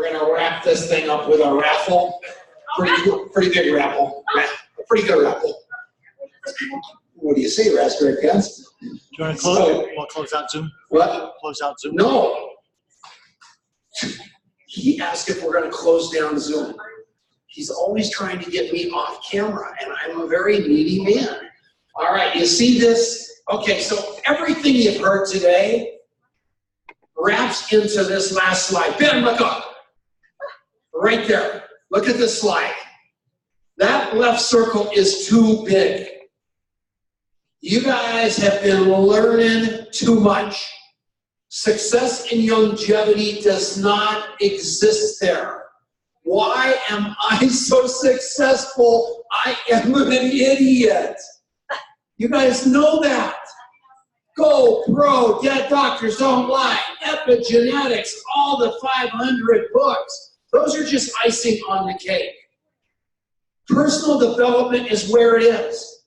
we're going to wrap this thing up with a raffle. Pretty big raffle. Pretty good raffle. What do you say, Raspberry Pants? Do you want to close out Zoom? What? Close out Zoom? No. He asked if we're going to close down Zoom. He's always trying to get me off camera, and I'm a very needy man. All right, you see this? Okay, so everything you've heard today wraps into this last slide. Ben, look up. Right there. Look at this slide. That left circle is too big. You guys have been learning too much. Success and longevity does not exist there. Why am I so successful? I am an idiot. You guys know that. Go Pro, Dead Doctors Don't Lie, Epigenetics, all the 500 books. Those are just icing on the cake. Personal development is where it is.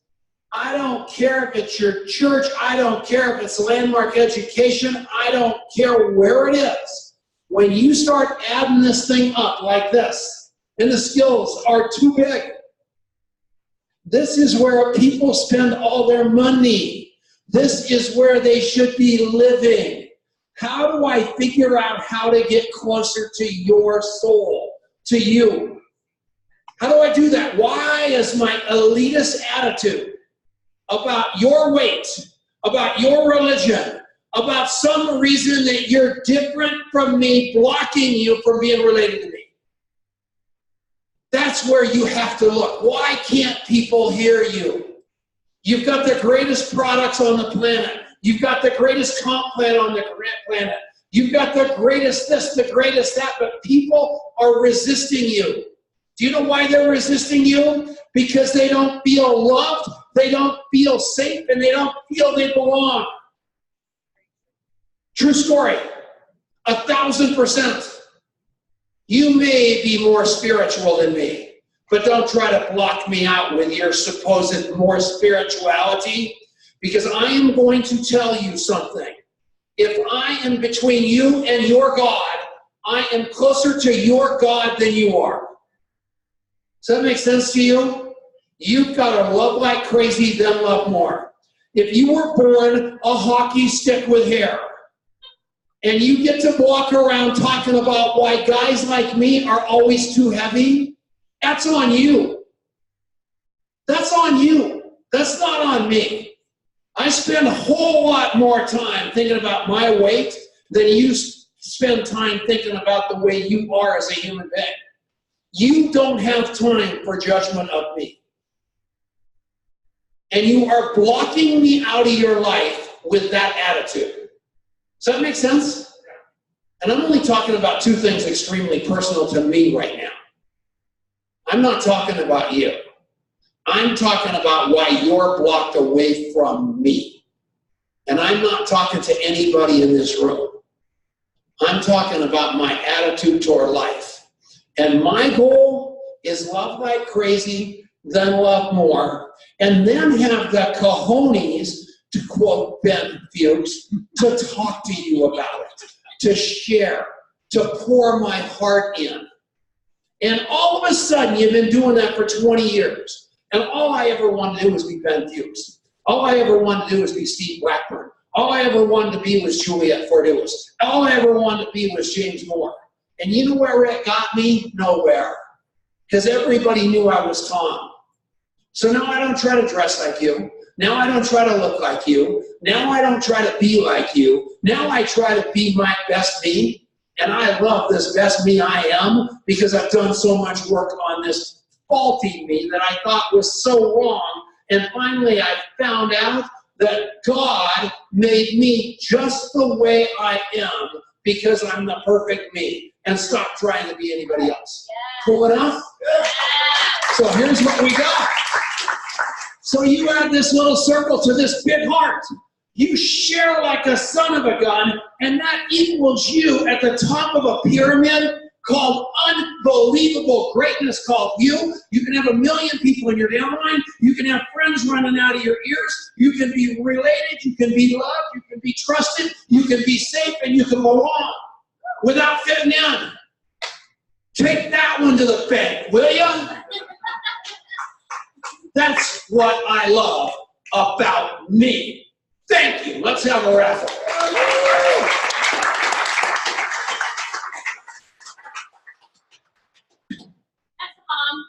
I don't care if it's your church. I don't care if it's Landmark Education. I don't care where it is. When you start adding this thing up like this, and the skills are too big, this is where people spend all their money. This is where they should be living. How do I figure out how to get closer to your soul, to you? How do I do that? Why is my elitist attitude about your weight, about your religion, about some reason that you're different from me, blocking you from being related to me? That's where you have to look. Why can't people hear you? You've got the greatest products on the planet. You've got the greatest comp plan on the planet. You've got the greatest this, the greatest that, but people are resisting you. Do you know why they're resisting you? Because they don't feel loved, they don't feel safe, and they don't feel they belong. True story, 1,000%. You may be more spiritual than me, but don't try to block me out with your supposed more spirituality, because I am going to tell you something. If I am between you and your God, I am closer to your God than you are. Does that make sense to you? You've got to love like crazy, then love more. If you were born a hockey stick with hair, and you get to walk around talking about why guys like me are always too heavy, that's on you. That's on you. That's not on me. I spend a whole lot more time thinking about my weight than you spend time thinking about the way you are as a human being. You don't have time for judgment of me. And you are blocking me out of your life with that attitude. Does that make sense? And I'm only talking about two things extremely personal to me right now. I'm not talking about you. I'm talking about why you're blocked away from me. And I'm not talking to anybody in this room. I'm talking about my attitude toward life. And my goal is love like crazy, then love more, and then have the cojones, to quote Ben Fuchs, to talk to you about it, to share, to pour my heart in. And all of a sudden, you've been doing that for 20 years. And all I ever wanted to do was be Ben Fuchs. All I ever wanted to do was be Steve Blackburn. All I ever wanted to be was Juliet Fordulis. All I ever wanted to be was James Moore. And you know where it got me? Nowhere. Because everybody knew I was Tom. So now I don't try to dress like you. Now I don't try to look like you. Now I don't try to be like you. Now I try to be my best me. And I love this best me I am because I've done so much work on this faulty me that I thought was so wrong. And finally I found out that God made me just the way I am because I'm the perfect me. And stop trying to be anybody else. Cool enough? So here's what we got. So you add this little circle to this big heart. You share like a son of a gun, and that equals you at the top of a pyramid called unbelievable greatness called you. You can have 1 million people in your downline. You can have friends running out of your ears. You can be related. You can be loved. You can be trusted. You can be safe, and you can belong without fitting in. to the bank, will ya? That's what I love about me. Thank you. Let's have a raffle.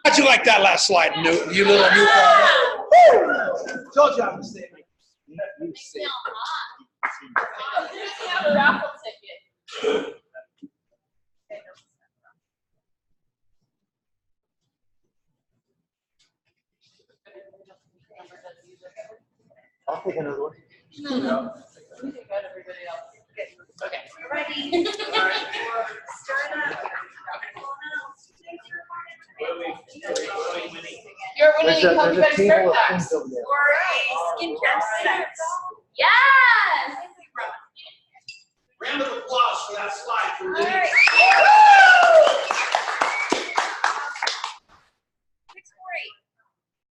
How'd you like that last slide, you little new? Told you I was saying. You have a raffle ticket. I'll take another one. No. We think about everybody else. Okay. Ready? Start up. You're winning. You There's a better table start of that. things over there. Or a skincare set. Yes. Round of applause for that slide for All Denise. right. 648.